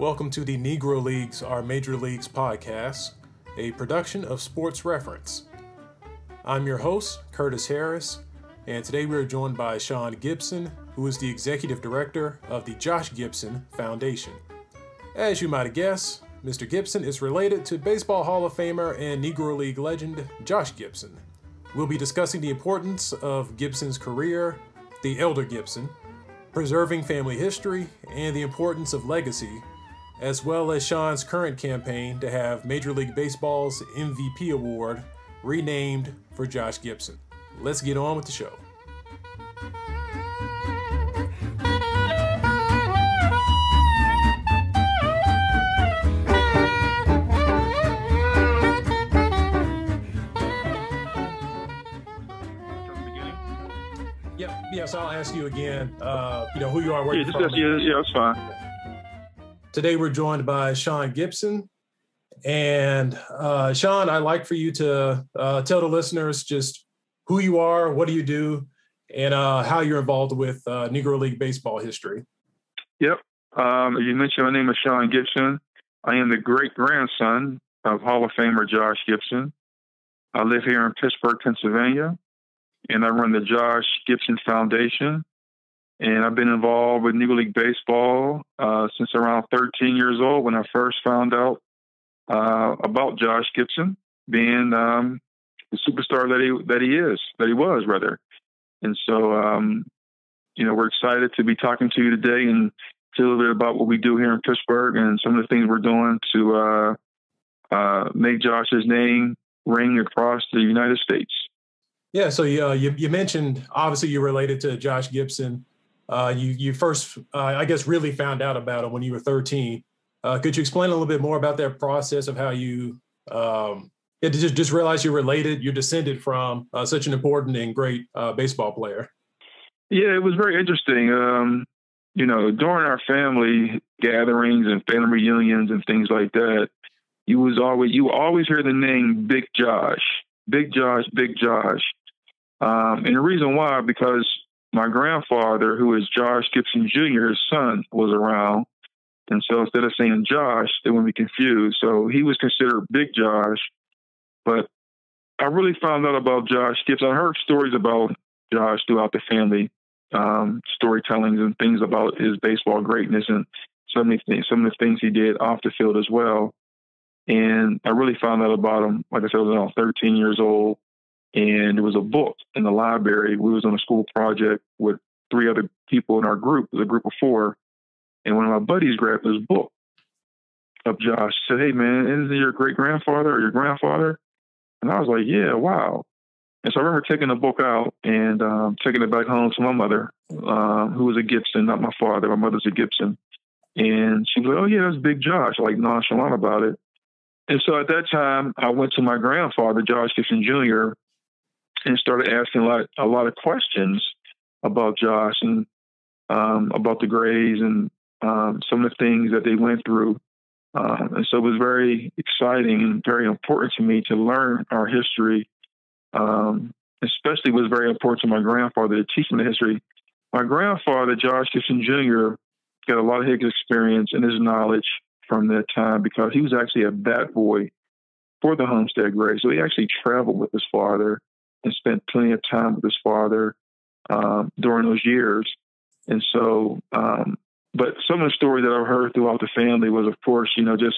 welcome to the Negro Leagues, Our Major Leagues podcast, a production of Sports Reference. I'm your host, Curtis Harris, and today we are joined by Sean Gibson, who is the Executive Director of the Josh Gibson Foundation. As you might have guessed, Mr. Gibson is related to Baseball Hall of Famer and Negro League legend Josh Gibson. We'll be discussing the importance of Gibson's career, the Elder Gibson, preserving family history, and the importance of legacy, as well as Sean's current campaign to have Major League Baseball's MVP award renamed for Josh Gibson. Let's get on with the show. Yes, I'll ask you again, who you are, where you're from. Yeah, that's fine. Today we're joined by Sean Gibson. And Sean, I'd like for you to tell the listeners just who you are, what do you do, and how you're involved with Negro League baseball history. Yep. As you mentioned, my name is Sean Gibson. I am the great-grandson of Hall of Famer Josh Gibson. I live here in Pittsburgh, Pennsylvania, and I run the Josh Gibson Foundation. And I've been involved with Negro League Baseball since around 13 years old when I first found out about Josh Gibson being the superstar that he was. And so, we're excited to be talking to you today and tell a little bit about what we do here in Pittsburgh and some of the things we're doing to make Josh's name ring across the United States. Yeah, so you mentioned, obviously, you're related to Josh Gibson. You first, really found out about him when you were 13. Could you explain a little bit more about that process of how you just realized you're related, you're descended from such an important and great baseball player? Yeah, it was very interesting. During our family gatherings and family reunions and things like that, you always hear the name Big Josh. Big Josh, Big Josh. And the reason why, because my grandfather, who is Josh Gibson Jr., his son, was around. And so instead of saying Josh, they wouldn't be confused. So he was considered Big Josh. But I really found out about Josh Gibson. I heard stories about Josh throughout the family, storytellings and things about his baseball greatness and some of the things he did off the field as well. And I really found out about him, like I said, I was around 13 years old, and there was a book in the library. We was on a school project with 3 other people in our group. It was a group of 4. And one of my buddies grabbed this book of Josh, said, "Hey, man, isn't it your great-grandfather or your grandfather?" And I was like, "Yeah, wow." And so I remember taking the book out and taking it back home to my mother, who was a Gibson, not my father. My mother's a Gibson. And she was like, "Oh, yeah, that's Big Josh," like nonchalant about it. And so at that time, I went to my grandfather, Josh Gibson Jr., and started asking a lot of questions about Josh and about the Grays and some of the things that they went through. And so it was very exciting and very important to me to learn our history. Especially was very important to my grandfather to teach me the history. My grandfather, Josh Gibson Jr., got a lot of his experience and his knowledge from that time because he was actually a bat boy for the Homestead Grays. So he actually traveled with his father and spent plenty of time with his father during those years. And so, but some of the stories that I've heard throughout the family was, of course, he was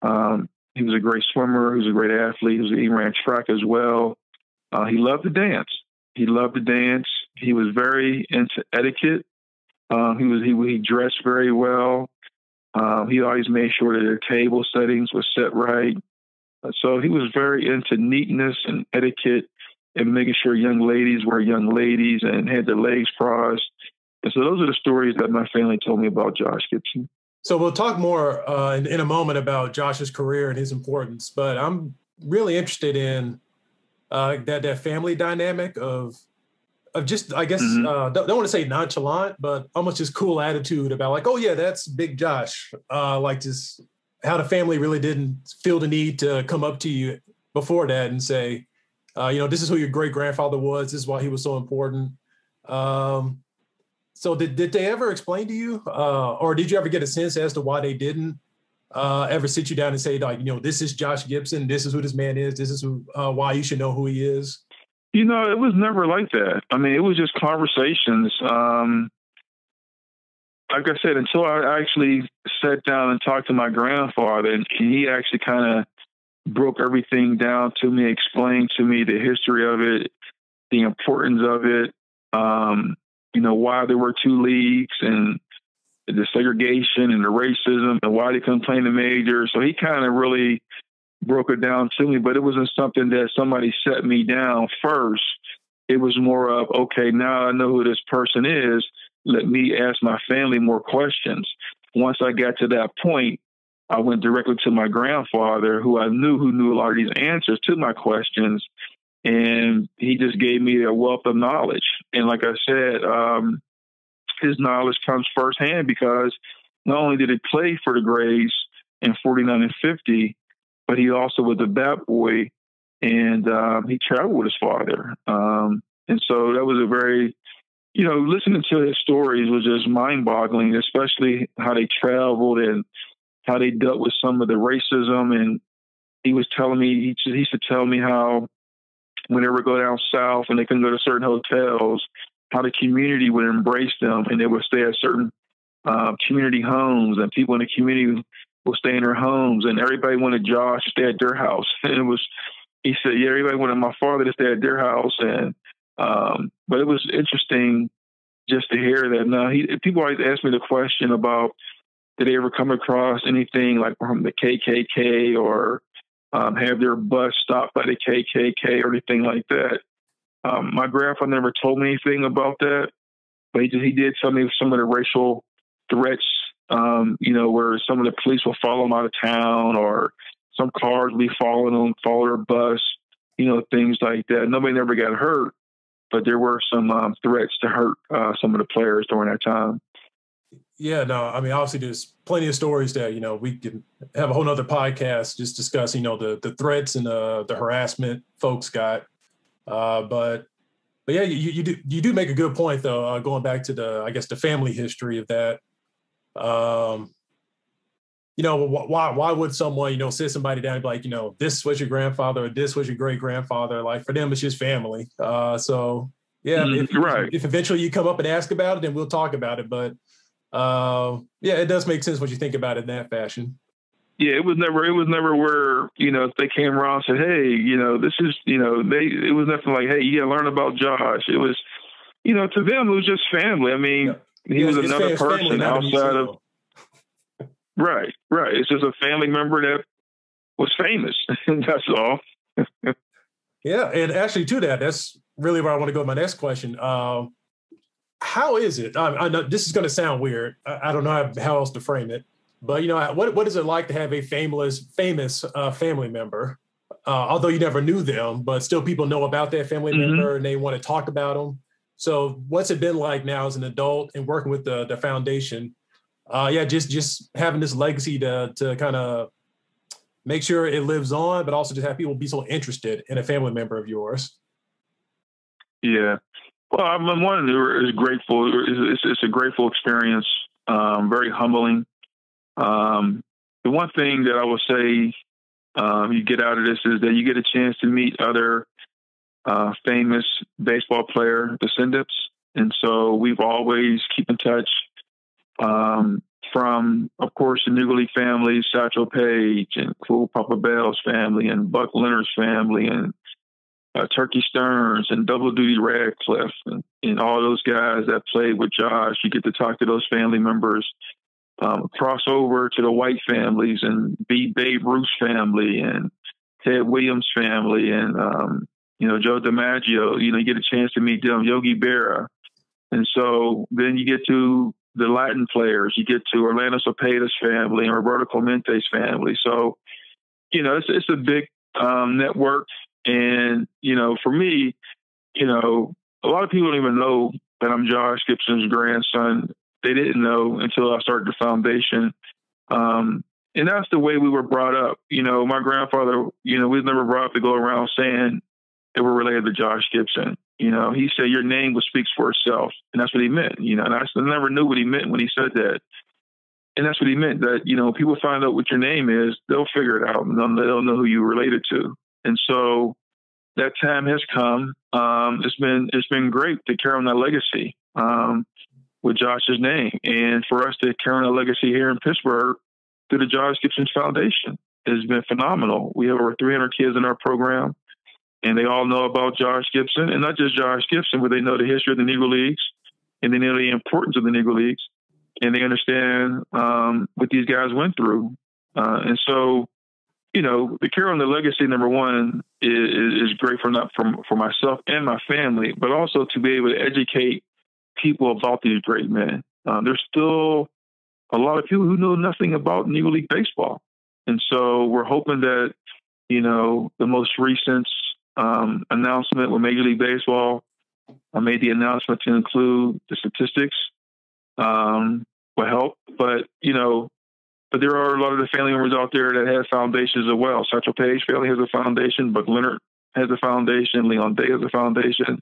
a great swimmer. He was a great athlete. He ran track as well. He loved to dance. He was very into etiquette. He dressed very well. He always made sure that their table settings were set right. So he was very into neatness and etiquette and making sure young ladies were young ladies and had their legs crossed. And so those are the stories that my family told me about Josh Gibson. So we'll talk more in a moment about Josh's career and his importance, but I'm really interested in that family dynamic of just, I guess, don't want to say nonchalant, but almost just cool attitude about like, oh yeah, that's Big Josh. Like just how the family really didn't feel the need to come up to you before that and say, this is who your great grandfather was. This is why he was so important. So did they ever explain to you, or did you ever get a sense as to why they didn't ever sit you down and say, like, this is Josh Gibson, this is who this man is, this is why you should know who he is? It was never like that. I mean, it was just conversations. Like I said, until I actually sat down and talked to my grandfather, and he actually kind of broke everything down to me, explained to me the history of it, the importance of it, why there were two leagues and the segregation and the racism and why they couldn't play in the majors. So he kind of really broke it down to me, but it wasn't something that somebody set me down first. It was more of, okay, now I know who this person is. Let me ask my family more questions. Once I got to that point, I went directly to my grandfather, who knew a lot of these answers to my questions. And he just gave me a wealth of knowledge. And like I said, his knowledge comes firsthand because not only did he play for the Grays in 49 and 50, but he also was a bat boy, and he traveled with his father. And so that was a very, listening to his stories was just mind-boggling, especially how they traveled and how they dealt with some of the racism. And he was telling me, he used to tell me how when they would go down south and they couldn't go to certain hotels, how the community would embrace them and they would stay at certain community homes, and people in the community would stay in their homes, and everybody wanted Josh to stay at their house. And he said, yeah, everybody wanted my father to stay at their house. And, but it was interesting just to hear that. Now, people always ask me the question about, did they ever come across anything like from the KKK or have their bus stopped by the KKK or anything like that? My grandfather never told me anything about that, but he did tell me some of the racial threats, where some of the police will follow them out of town, or some cars will be following them, follow their bus, things like that. Nobody never got hurt, but there were some threats to hurt some of the players during that time. Yeah, no, I mean, obviously there's plenty of stories that, we can have a whole nother podcast just discussing, the threats and the harassment folks got. But yeah, you do make a good point though, going back to the family history of that. Why would someone, sit somebody down and be like, this was your grandfather or this was your great grandfather? Like, for them, it's just family. So yeah, if eventually you come up and ask about it, then we'll talk about it. But yeah, it does make sense what you think about it in that fashion. Yeah, it was never where, if they came around and said, hey, this is, it was nothing like, hey, you got to learn about Josh. It was, to them, it was just family. I mean, he was another person outside of. Right. It's just a family member that was famous. That's all. Yeah. And actually to that's really where I want to go with my next question. How is it? I know this is going to sound weird. I don't know how else to frame it. But, what is it like to have a famous family member? Although you never knew them, but still people know about that family member and they want to talk about them. So what's it been like now as an adult and working with the foundation? Just having this legacy to kind of make sure it lives on, but also just have people be so interested in a family member of yours. Yeah. Well, I'm one is grateful. It's a grateful experience. Very humbling. The one thing that I will say you get out of this is that you get a chance to meet other famous baseball player descendants. And so we've always keep in touch from, of course, the Negro League family, Satchel Paige and Cool Papa Bell's family and Buck Leonard's family and Turkey Stearns and Double Duty Radcliffe and all those guys that played with Josh. You get to talk to those family members. Cross over to the White families and Babe Ruth's family and Ted Williams' family and, Joe DiMaggio. You get a chance to meet them, Yogi Berra. And so then you get to the Latin players. You get to Orlando Cepeda's family and Roberto Clemente's family. So, it's a big network. And, for me, a lot of people don't even know that I'm Josh Gibson's grandson. They didn't know until I started the foundation. And that's the way we were brought up. My grandfather, we was never brought up to go around saying that we're related to Josh Gibson. He said your name speaks for itself, and that's what he meant. And I never knew what he meant when he said that, and that's what he meant. That people find out what your name is, they'll figure it out, and they'll know who you related to. And so that time has come. It's been great to carry on that legacy with Josh's name, and for us to carry on a legacy here in Pittsburgh through the Josh Gibson Foundation has been phenomenal. We have over 300 kids in our program, and they all know about Josh Gibson, and not just Josh Gibson, but they know the history of the Negro Leagues, and they know the importance of the Negro Leagues, and they understand what these guys went through. And so, the carry on the legacy, number one, is great for myself and my family, but also to be able to educate people about these great men. There's still a lot of people who know nothing about Negro League baseball. And so we're hoping that, the most recent announcement with Major League Baseball, I made the announcement to include the statistics, will help. But there are a lot of the family members out there that have foundations as well. Satchel Paige family has a foundation, Buck Leonard has a foundation, Leon Day has a foundation.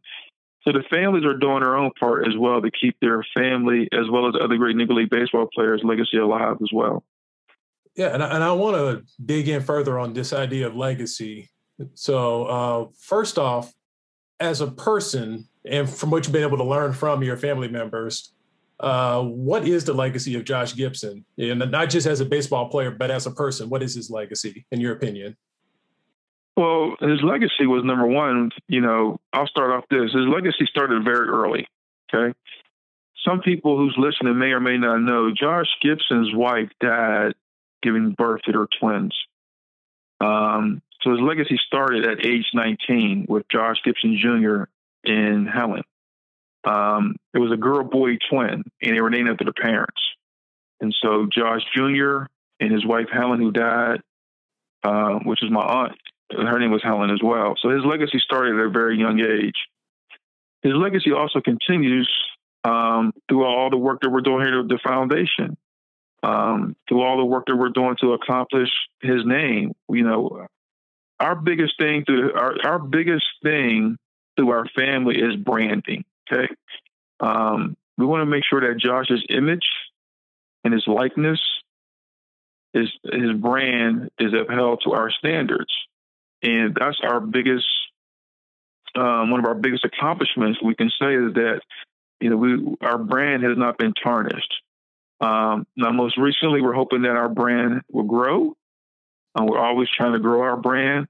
So the families are doing their own part as well to keep their family, as well as other great Negro League baseball players' legacy alive as well. Yeah, and I want to dig in further on this idea of legacy. So first off, as a person, and from what you've been able to learn from your family members, what is the legacy of Josh Gibson? And not just as a baseball player, but as a person, what is his legacy, in your opinion? Well, his legacy was, number one, I'll start off this. His legacy started very early, okay? Some people who's listening may or may not know, Josh Gibson's wife died giving birth to their twins. So his legacy started at age 19 with Josh Gibson Jr. in Helen. It was a girl-boy twin, and they were named after their parents. And so Josh Jr. and his wife Helen, who died, which is my aunt, her name was Helen as well. So his legacy started at a very young age. His legacy also continues through all the work that we're doing here at the foundation, through all the work that we're doing to accomplish his name. Our biggest thing through our family is branding. Okay, we want to make sure that Josh's image and his likeness, his brand is upheld to our standards. And that's our biggest, one of our biggest accomplishments. We can say is that, our brand has not been tarnished. Now, most recently, we're hoping that our brand will grow. We're always trying to grow our brand,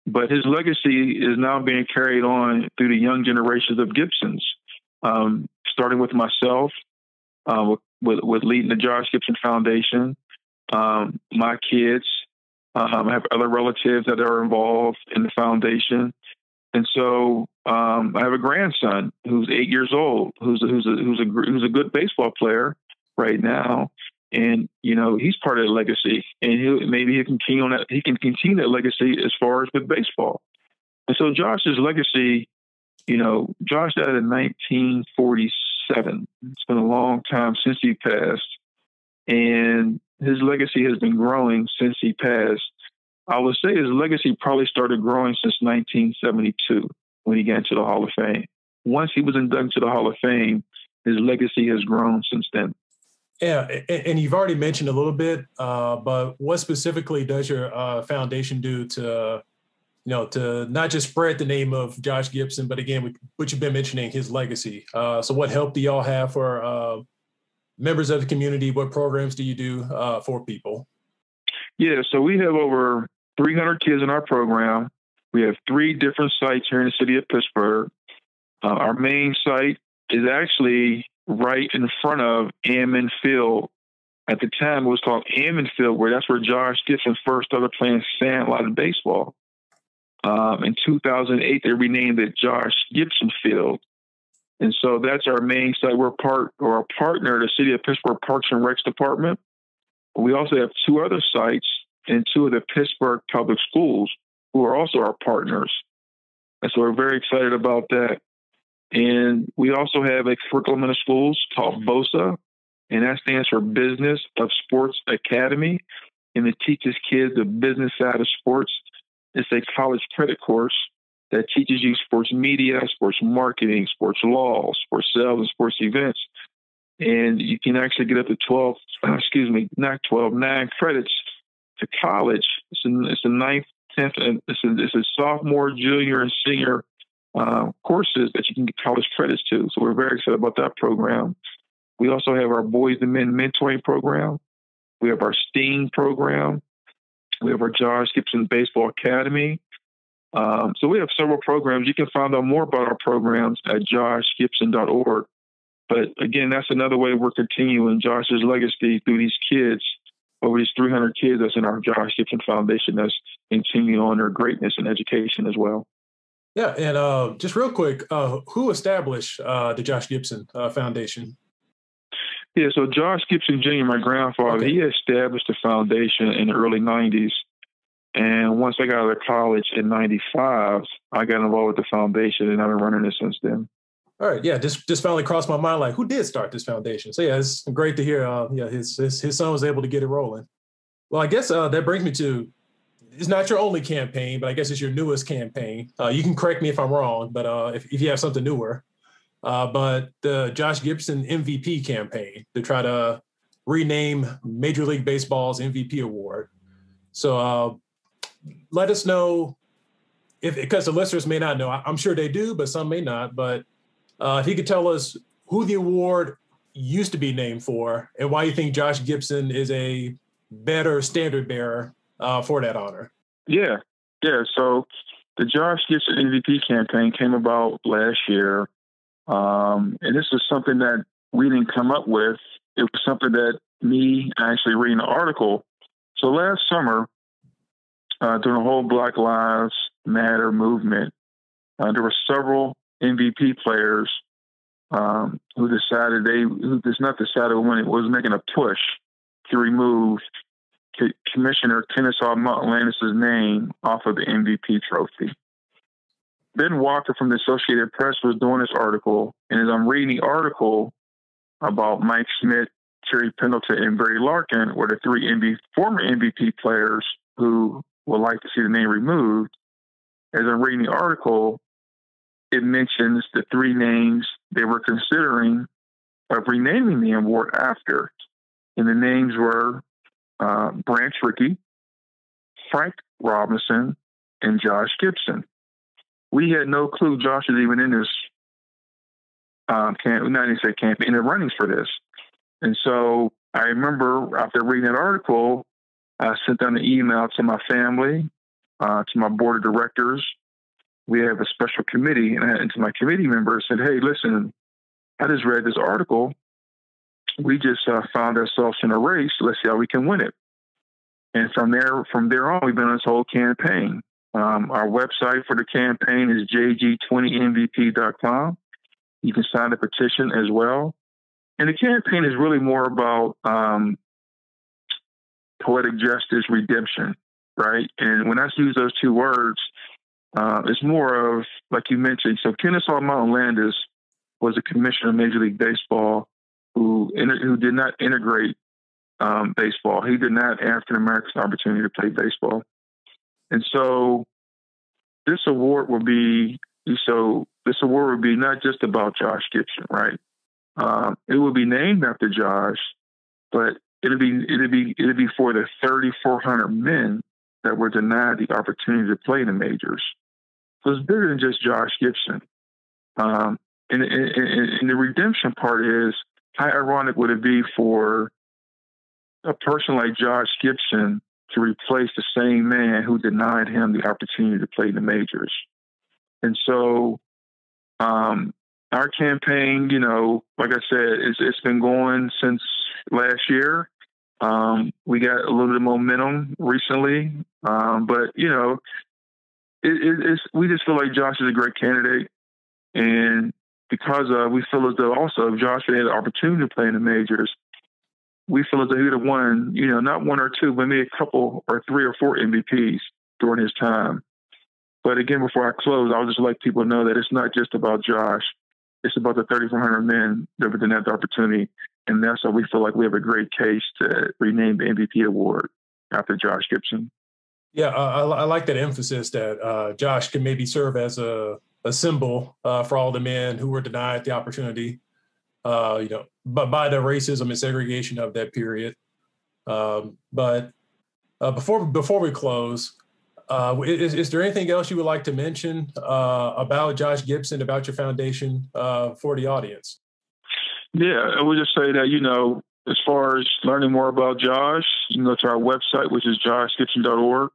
but his legacy is now being carried on through the young generations of Gibsons, starting with myself, with leading the Josh Gibson Foundation, my kids. I have other relatives that are involved in the foundation. And so I have a grandson who's 8 years old, who's a good baseball player right now. And, he's part of the legacy, and he can continue that legacy as far as with baseball. And so Josh's legacy, Josh died in 1947. It's been a long time since he passed, and his legacy has been growing since he passed. I would say his legacy probably started growing since 1972 when he got into the Hall of Fame. Once he was inducted to the Hall of Fame, his legacy has grown since then. Yeah, and you've already mentioned a little bit, but what specifically does your foundation do to not just spread the name of Josh Gibson, but again, what you've been mentioning, his legacy? So what help do y'all have for members of the community? What programs do you do for people? Yeah, so we have over 300 kids in our program. We have 3 different sites here in the city of Pittsburgh. Our main site is actually right in front of Ammon Field. At the time, it was called Ammon Field, that's where Josh Gibson first started playing sandlot baseball. In 2008, they renamed it Josh Gibson Field. And so that's our main site. We're a partner, the City of Pittsburgh Parks and Recs Department. We also have 2 other sites in 2 of the Pittsburgh public schools who are also our partners. And so we're very excited about that. And we also have a curriculum in the schools called BOSA, and that stands for Business of Sports Academy. And it teaches kids the business side of sports. It's a college credit course. that teaches you sports media, sports marketing, sports law, sports sales, and sports events. And you can actually get up to 9 credits to college. It's a ninth, 10th, and it's a sophomore, junior, and senior courses that you can get college credits to. So we're very excited about that program. We also have our Boys and Men Mentoring Program. We have our STEAM program. We have our Josh Gibson Baseball Academy. So we have several programs. You can find out more about our programs at joshgibson.org. But again, that's another way we're continuing Josh's legacy through these kids, over these 300 kids that's in our Josh Gibson Foundation that's continuing on their greatness in education as well. Yeah, and just real quick, who established the Josh Gibson Foundation? Yeah, so Josh Gibson Jr., my grandfather, He established the foundation in the early 90s. And once I got out of college in 95, I got involved with the foundation, and I've been running it since then. All right, yeah, just finally crossed my mind, like, who did start this foundation? So, yeah, it's great to hear, his son was able to get it rolling. Well, I guess that brings me to, it's not your only campaign, but I guess it's your newest campaign. You can correct me if I'm wrong, but if you have something newer. But the Josh Gibson MVP campaign to try to rename Major League Baseball's MVP award. So let us know, because the listeners may not know, I'm sure they do, but some may not, but if you could tell us who the award used to be named for and why you think Josh Gibson is a better standard bearer for that honor. Yeah. So the Josh Gibson MVP campaign came about last year. And this is something that we didn't come up with. It was something that me actually reading an article. So last summer, during the whole Black Lives Matter movement, there were several MVP players who was making a push to remove Commissioner Kennesaw Mountain-Landis' name off of the MVP trophy. Ben Walker from the Associated Press was doing this article, and as I'm reading the article about Mike Schmidt, Terry Pendleton, and Barry Larkin, were the three former MVP players who would like to see the name removed. As I'm reading the article, it mentions the three names they were considering of renaming the award after. And the names were Branch Rickey, Frank Robinson, and Josh Gibson. We had no clue Josh was even in this campaign, in the runnings for this. And so I remember after reading that article, I sent down an email to my family, to my board of directors. We have a special committee, and to my committee members said, hey, listen, I just read this article. We just found ourselves in a race. Let's see how we can win it. And from there on, we've been on this whole campaign. Our website for the campaign is jg20mvp.com. You can sign a petition as well. And the campaign is really more about poetic justice redemption, right? And when I use those two words, it's more of, like you mentioned, so Kennesaw Mountain-Landis was a commissioner of Major League Baseball who did not integrate baseball. He did not African Americans an opportunity to play baseball. And so this award will be not just about Josh Gibson, right? It will be named after Josh, but it'll be for the 3,400 men that were denied the opportunity to play in the majors. So it's bigger than just Josh Gibson. And the redemption part is, how ironic would it be for a person like Josh Gibson to replace the same man who denied him the opportunity to play in the majors? And so our campaign, like I said, it's been going since last year. We got a little bit of momentum recently, but we just feel like Josh is a great candidate, and because we feel as though also if Josh had the opportunity to play in the majors, we feel as though he would have won, not one or two, but maybe a couple or 3 or 4 MVPs during his time. But again, before I close, I would just like people to know that it's not just about Josh. It's about the 3,400 men that were denied the opportunity. And that's why we feel like we have a great case to rename the MVP award after Josh Gibson. Yeah, I like that emphasis that Josh can maybe serve as a symbol for all the men who were denied the opportunity, but by the racism and segregation of that period. But before we close, is there anything else you would like to mention about Josh Gibson, about your foundation for the audience? Yeah, I would just say that, as far as learning more about Josh, you can go to our website, which is joshgibson.org.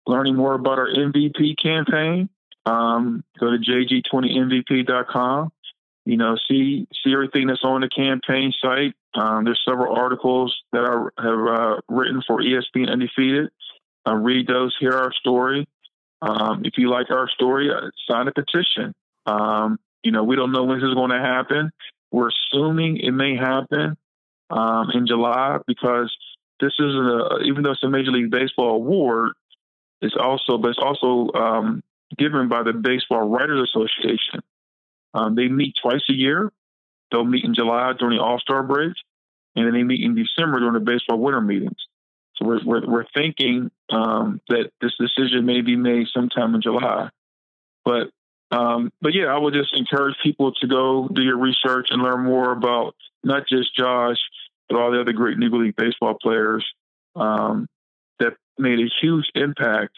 Learning more about our MVP campaign, go to jg20mvp.com. See everything that's on the campaign site. There's several articles that I have written for ESPN Undefeated. Read those, hear our story. If you like our story, sign a petition. We don't know when this is going to happen. We're assuming it may happen in July, because this is even though it's a Major League Baseball award, it's also given by the Baseball Writers Association. They meet twice a year. They'll meet in July during the All-Star break, and then they meet in December during the baseball winter meetings. So we're thinking that this decision may be made sometime in July. But yeah, I would just encourage people to go do your research and learn more about not just Josh, but all the other great Negro League baseball players that made a huge impact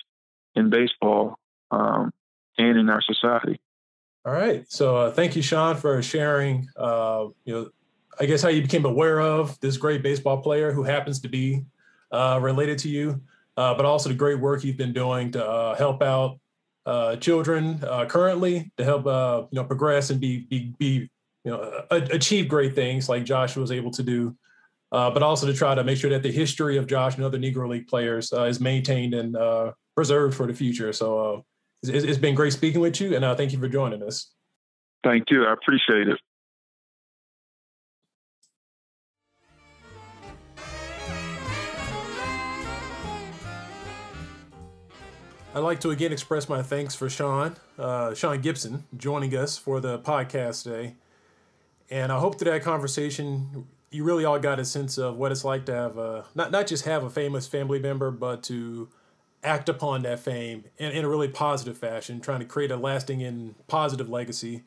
in baseball and in our society. All right. So thank you, Sean, for sharing, I guess how you became aware of this great baseball player who happens to be related to you, but also the great work you've been doing to help out children currently, to help progress and achieve great things like Josh was able to do, but also to try to make sure that the history of Josh and other Negro League players is maintained and preserved for the future. So it's been great speaking with you, and thank you for joining us. Thank you. I appreciate it. I'd like to again express my thanks for Sean Gibson, joining us for the podcast today. And I hope through that conversation, you really all got a sense of what it's like to have not just have a famous family member, but to act upon that fame in a really positive fashion, trying to create a lasting and positive legacy.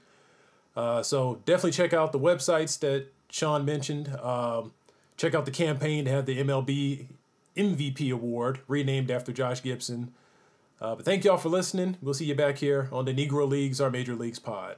So definitely check out the websites that Sean mentioned. Check out the campaign to have the MLB MVP award renamed after Josh Gibson. But thank y'all for listening. We'll see you back here on the Negro Leagues, our Major Leagues pod.